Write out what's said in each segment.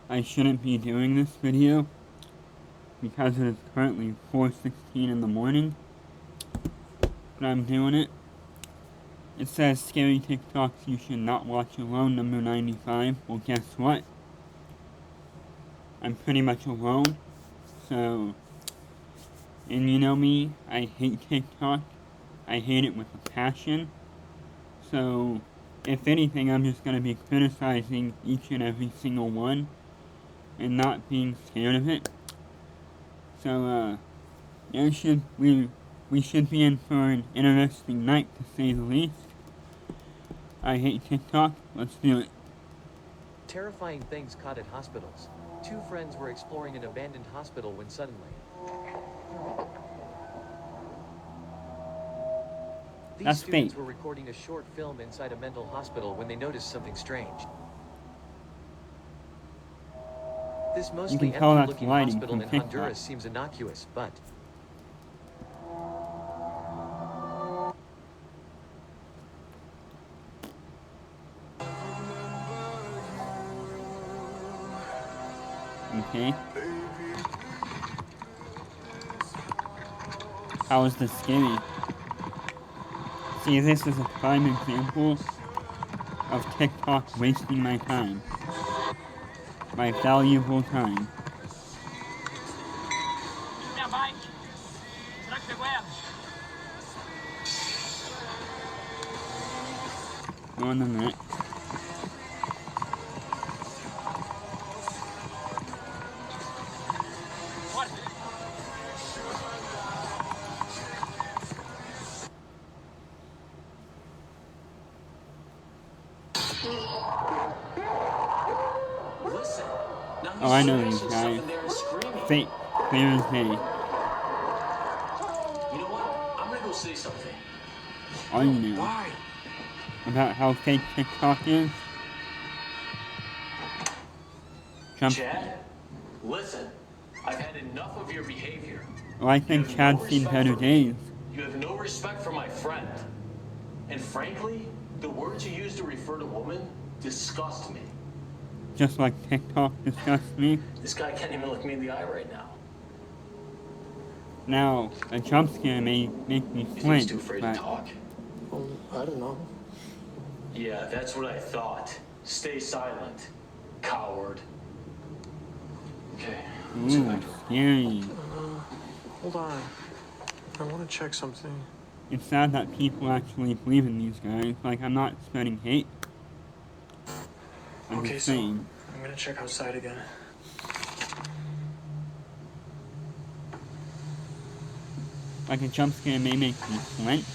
I shouldn't be doing this video because it is currently 4:16 in the morning, but I'm doing it. It says scary TikToks you should not watch alone, number 95. Well, guess what? I'm pretty much alone, so, and you know me, I hate TikTok. I hate it with a passion. So, if anything, I'm just gonna be criticizing each and every single one and not being scared of it. So, we should be in for an interesting night, to say the least. I hate TikTok. Let's do it. Terrifying things caught at hospitals. Two friends were exploring an abandoned hospital when suddenly... These students were recording a short film inside a mental hospital when they noticed something strange. This mostly empty-looking hospital in Honduras seems innocuous, but... Okay. How is this scary? See, this is a prime example of TikTok wasting my time. My valuable time. Going on that. Oh, I know these guys. Fake. Clear as day. You know what? I'm gonna go say something. All you know. Why? About how fake TikTok is. Chad, listen. I've had enough of your behavior. Well, I think Chad's seen better days. You have no respect for my friend. And frankly, the words you use to refer to women disgust me. Just like TikTok disgusts me. This guy can't even look me in the eye right now. Now, a jump scare may make me flinch, He's too afraid to talk. I don't know. Yeah, that's what I thought. Stay silent, coward. Okay. Ooh, scary. Hold on. I want to check something. It's sad that people actually believe in these guys. Like, I'm not spreading hate. I'm just saying. So I'm gonna check outside again. Like, a jump scare may make me flinch.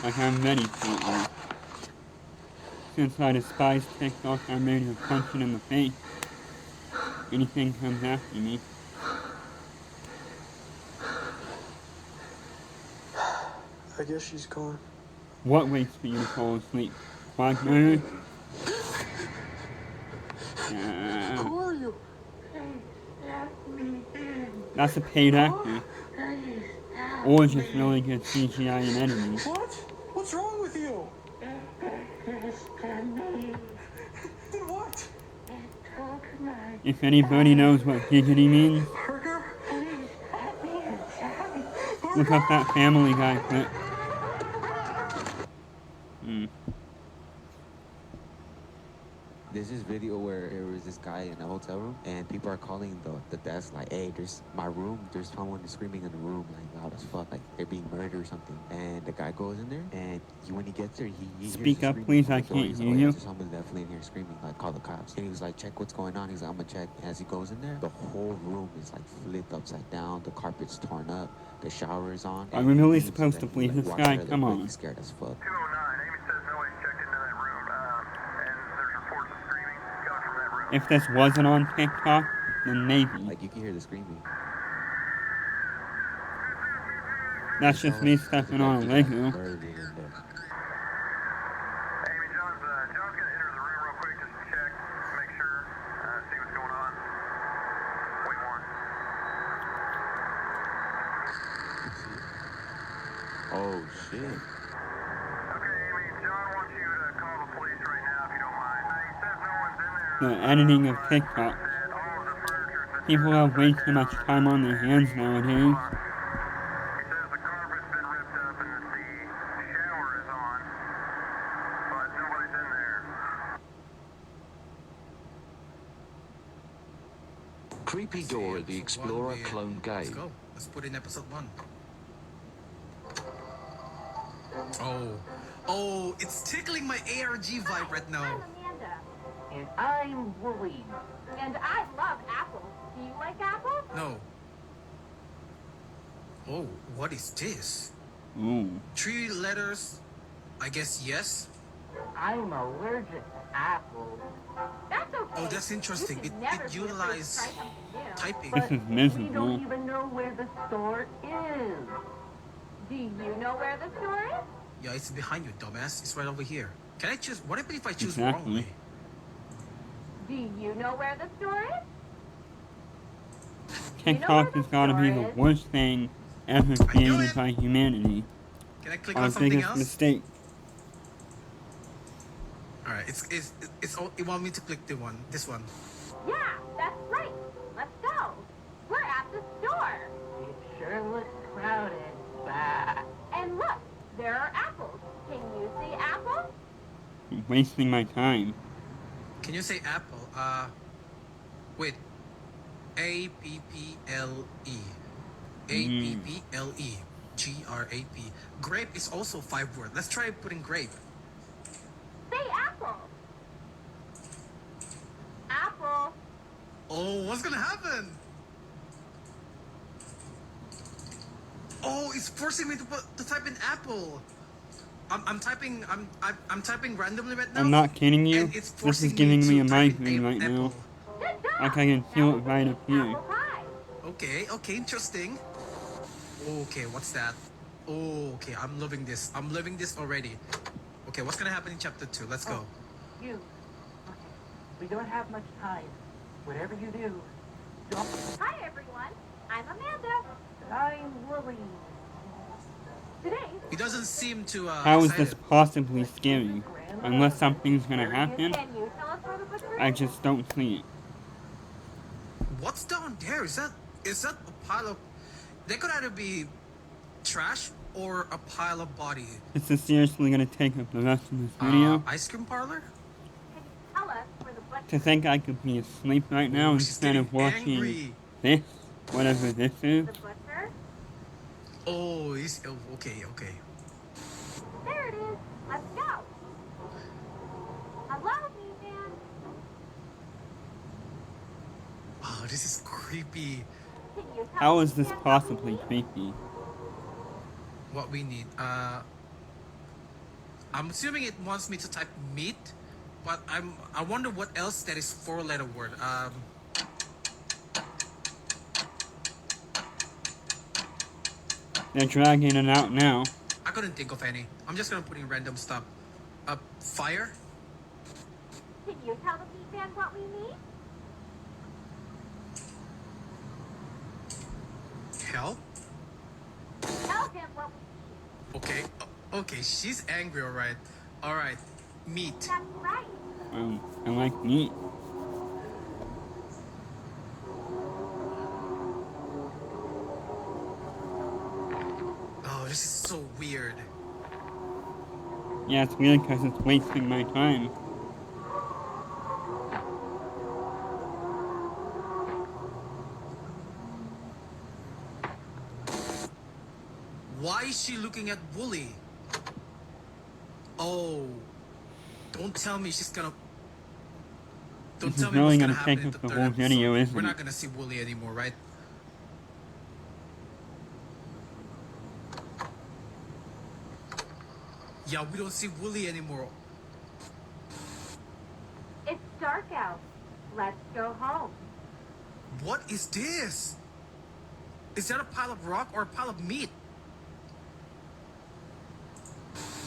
Like, I'm ready for it now. Since I despise TikTok, I'm ready to punch it in the face. Anything comes after me. I guess she's gone. What waits for you to fall asleep? Quagmire? Who are you? That's a paid actor. Or just really good CGI and editing. What? What's wrong with you? Then what? If anybody knows what giggity means, look up that Family Guy clip. There's this video where there was this guy in a hotel room and people are calling the desk like, hey, there's my room, there's someone screaming in the room like loud as fuck, like they're being murdered or something. And the guy goes in there and when he gets there, he Speak hears up, please, I can't hear you. Someone's definitely in here screaming, like call the cops. And he was like, check what's going on. He's like, I'm gonna check. As he goes in there, the whole room is like flipped upside down, the carpet's torn up, the shower is on. Are we really supposed to believe this guy? Come on. He's scared as fuck. 209, Amy says nobody's checked into that room, and there's reports of screaming coming from that room. If this wasn't on TikTok, then maybe. Like you can hear the screaming. That's just me stepping on a Lego. Amy, John's gonna enter the room real quick just to check, make sure, see what's going on. Wait one. Oh shit. Okay, the editing of TikTok. People have way too much time on their hands nowadays. He says the carpet's been ripped up and the shower is on, but nobody's in there. Creepy Dora the Explorer clone Let's game. go. Let's put in episode 1. Oh, it's tickling my ARG vibe right now. I'm Amanda. And I'm Wooly. And I love apples. Do you like apples? No. Oh, what is this? Ooh. 3 letters. I guess yes. I'm allergic to apples. That's okay. Oh, that's interesting. You should It never be afraid to utilizes try something new. typing. This is We don't miserable. even know where the store is. Do you know where the store is? Yeah, it's behind you, dumbass. It's right over here. Can I choose? What if I choose Exactly. wrongly? Do you know where the store is? TikTok has gotta be the worst thing ever created by humanity. Can I click Our on something biggest else? mistake. All right. It want me to click this one. Yeah, that's right. Let's go. We're at the store. It sure looks crowded. Bah. And look, there are apples. Can you see apples? I'm wasting my time. Can you say apple? Wait. A-P-P-L-E. A-P-P-L-E. G-R-A-P. Grape is also 5 word. Let's try putting grape. Say apple. Apple. Oh, what's gonna happen? Oh, it's forcing me to type in apple. I'm typing randomly right now. I'm not kidding you. and it's This forcing is giving me to a type in migraine right now. apple. Good job. Like I can feel it right up here. Apple pie. Okay, interesting. Okay, what's that? Oh, okay, I'm loving this. I'm loving this already. Okay, what's gonna happen in chapter 2? Let's go. You. Okay. We don't have much time. Whatever you do, don't. Hi, everyone. I'm Amanda. I'm Wooly. Today, He doesn't seem to How is this excited. possibly scary? Unless something's gonna happen, can you tell us where the butcher I is? just don't see it. What's down there? Is that a pile of? They could either be trash or a pile of body. This is seriously gonna take up the rest of this video. Ice cream parlor? Can you tell us where the butcher To think I could be asleep right now Ooh, she's instead of getting watching angry. this, whatever this is. The butcher? Oh, okay. There it is. Let's go. Hello, man. Oh, this is creepy. Can you tell How us is this what we possibly need? creepy? What we need? I'm assuming it wants me to type meat, but I wonder what else that is 4-letter word. They're dragging it out now. I couldn't think of any. I'm just gonna put in random stuff. Fire? Can you tell the meat man what we need? Help? Tell him what we need. Okay. Okay, she's angry, alright. Alright. Meat. That's right. I like meat. Oh, this is so weird. Yeah, it's weird because it's wasting my time. Why is she looking at Wooly? Oh. Don't tell me she's gonna... Don't This tell is me really what's gonna gonna happen take in up the the third whole episode. video, isn't We're it? not gonna see Wooly anymore, right? Yeah, we don't see Wooly anymore. It's dark out. Let's go home. What is this? Is that a pile of rock or a pile of meat?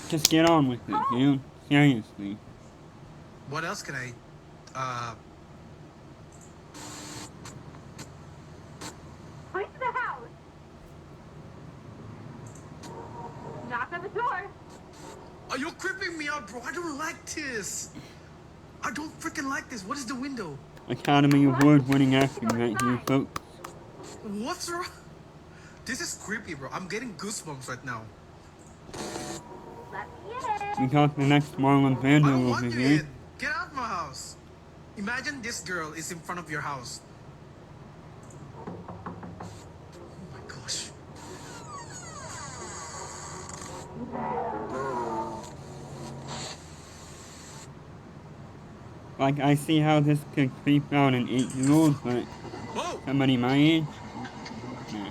Just get on with it, dude. Seriously. What else can I... Point to the house. Knock on the door. Are you creeping me out, bro? I don't like this. I don't freaking like this. What is the window? Academy Award-winning acting right here, folks. What's wrong? This is creepy, bro. I'm getting goosebumps right now. Let me in. We got the next Marlon I Brando don't over want you here. in. Get out of my house. Imagine this girl is in front of your house. Oh my gosh. Like, I see how this could creep out an 8-year-old, but Whoa! somebody my age? Nah.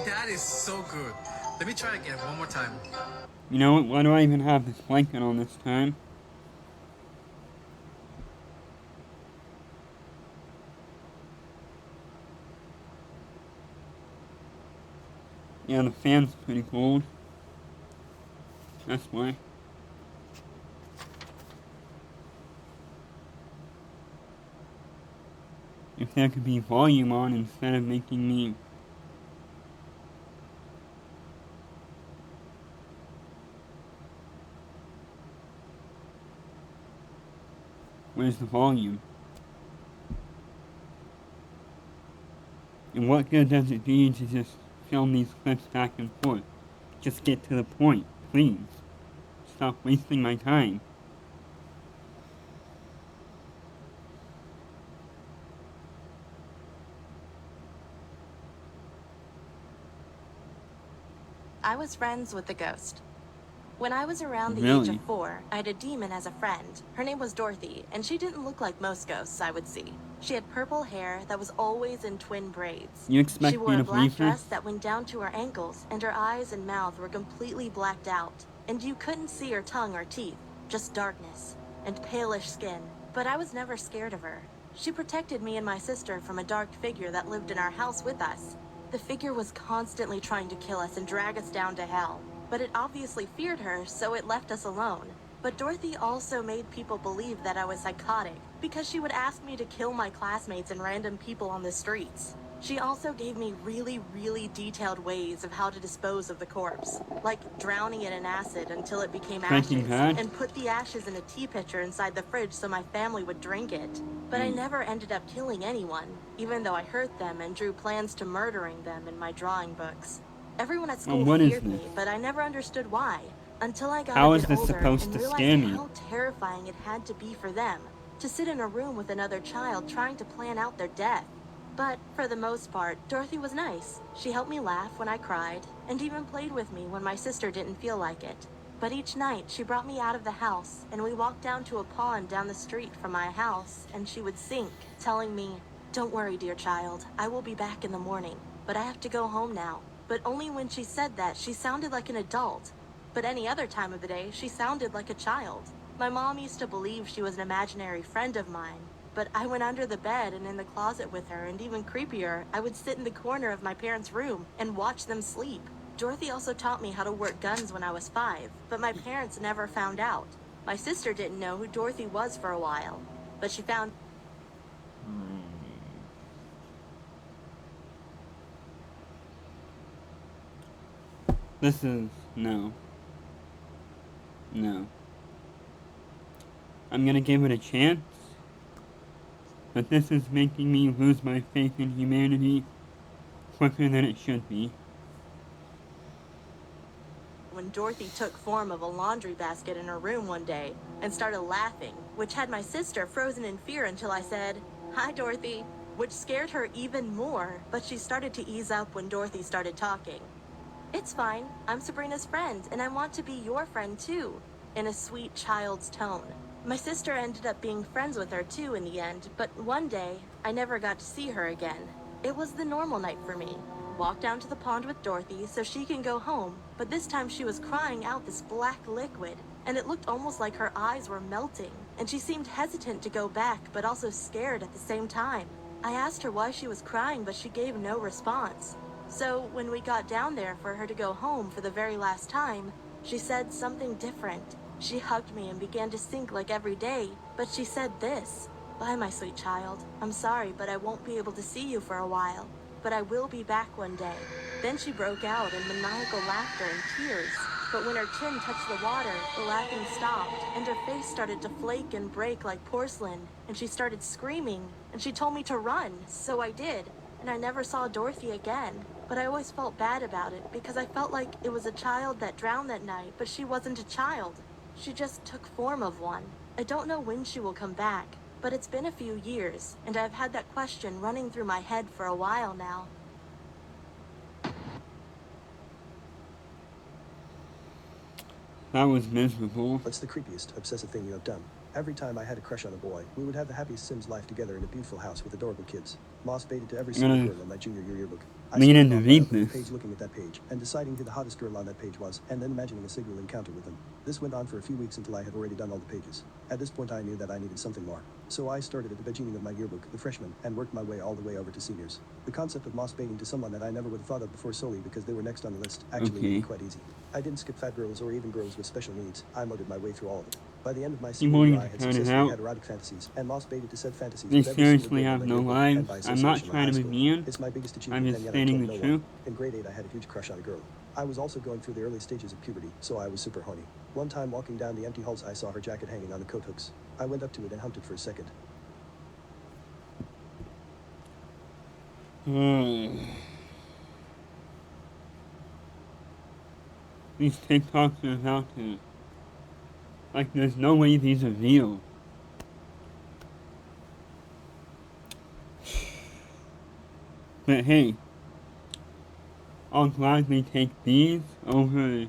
That is so good. Let me try again one more time. You know what? Why do I even have this blanket on this time? Yeah, the fan's pretty cold. That's why. If there could be volume on instead of making me... Where's the volume? And what good does it do to just film these clips back and forth? Just get to the point, please. Stop wasting my time. I was friends with the ghost. When I was around the age Really? of 4, I had a demon as a friend. Her name was Dorothy, and she didn't look like most ghosts I would see. She had purple hair that was always in twin braids. You expect She me wore to a black believe her? dress that went down to her ankles, and her eyes and mouth were completely blacked out. And you couldn't see her tongue or teeth, just darkness and palish skin. But I was never scared of her. She protected me and my sister from a dark figure that lived in our house with us. The figure was constantly trying to kill us and drag us down to hell. But it obviously feared her, so it left us alone. But Dorothy also made people believe that I was psychotic, because she would ask me to kill my classmates and random people on the streets. She also gave me really detailed ways of how to dispose of the corpse, like drowning it in acid until it became Breaking ashes, Bad? and put the ashes in a tea pitcher inside the fridge so my family would drink it. But I never ended up killing anyone, even though I hurt them and drew plans to murdering them in my drawing books. Everyone at school what is feared me, this? but I never understood why, until I got How a is bit this older supposed and to realized scare me? how terrifying it had to be for them, to sit in a room with another child trying to plan out their death. But for the most part, Dorothy was nice. She helped me laugh when I cried, and even played with me when my sister didn't feel like it. But each night, she brought me out of the house, and we walked down to a pond down the street from my house, and she would sing, telling me, "Don't worry, dear child, I will be back in the morning, but I have to go home now." But only when she said that, she sounded like an adult. But any other time of the day, she sounded like a child. My mom used to believe she was an imaginary friend of mine, but I went under the bed and in the closet with her, and even creepier, I would sit in the corner of my parents' room and watch them sleep. Dorothy also taught me how to work guns when I was 5, but my parents never found out. My sister didn't know who Dorothy was for a while, but she found... This is... no. No. I'm gonna give it a chance, but this is making me lose my faith in humanity quicker than it should be. When Dorothy took form of a laundry basket in her room one day and started laughing, which had my sister frozen in fear until I said, "Hi, Dorothy," which scared her even more, but she started to ease up when Dorothy started talking. "It's fine. I'm Sabrina's friend, and I want to be your friend too," in a sweet child's tone. My sister ended up being friends with her too in the end, but one day, I never got to see her again. It was the normal night for me. Walk down to the pond with Dorothy so she can go home, but this time she was crying out this black liquid, and it looked almost like her eyes were melting, and she seemed hesitant to go back, but also scared at the same time. I asked her why she was crying, but she gave no response. So when we got down there for her to go home for the very last time, she said something different. She hugged me and began to sink like every day, but she said this: "Bye, my sweet child. I'm sorry, but I won't be able to see you for a while. But I will be back one day." Then she broke out in maniacal laughter and tears. But when her chin touched the water, the laughing stopped, and her face started to flake and break like porcelain, and she started screaming, and she told me to run, so I did, and I never saw Dorothy again. But I always felt bad about it, because I felt like it was a child that drowned that night, but she wasn't a child. She just took form of one. I don't know when she will come back, but it's been a few years, and I've had that question running through my head for a while now. That was miserable. What's the creepiest, obsessive thing you have done? Every time I had a crush on a boy, we would have the happiest Sims life together in a beautiful house with adorable kids. Moss baited to every single girl in my junior year yearbook. I lean started into off by opening this. the page, looking at that page, and deciding who the hottest girl on that page was, and then imagining a single encounter with them. This went on for a few weeks until I had already done all the pages. At this point I knew that I needed something more. So I started at the beginning of my yearbook, the freshman, and worked my way all the way over to seniors. The concept of moss baiting to someone that I never would have thought of before solely because they were next on the list actually made it quite easy. I didn't skip fat girls or even girls with special needs. I modded my way through all of them. By the end of my senior year, I had successfully had erotic fantasies, and moss baited to said fantasies. They seriously have no lives. I'm not trying to be mean. It's my biggest I'm achievement, just and yet I stating told the no truth. one. In grade 8, I had a huge crush on a girl. I was also going through the early stages of puberty, so I was super horny. One time walking down the empty halls, I saw her jacket hanging on the coat hooks. I went up to it and humped it for a second. These TikToks are about to... Like, there's no way these are real. But hey, I'll gladly take these over,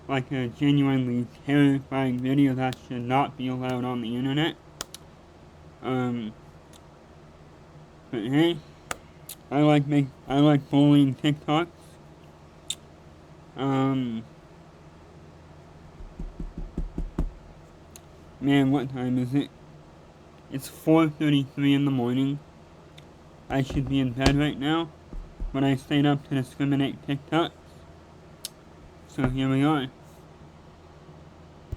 like, a genuinely terrifying video that should not be allowed on the internet. But hey, I like bullying TikToks. Man, what time is it? It's 4:33 in the morning. I should be in bed right now, but I stayed up to discriminate TikToks. So here we are.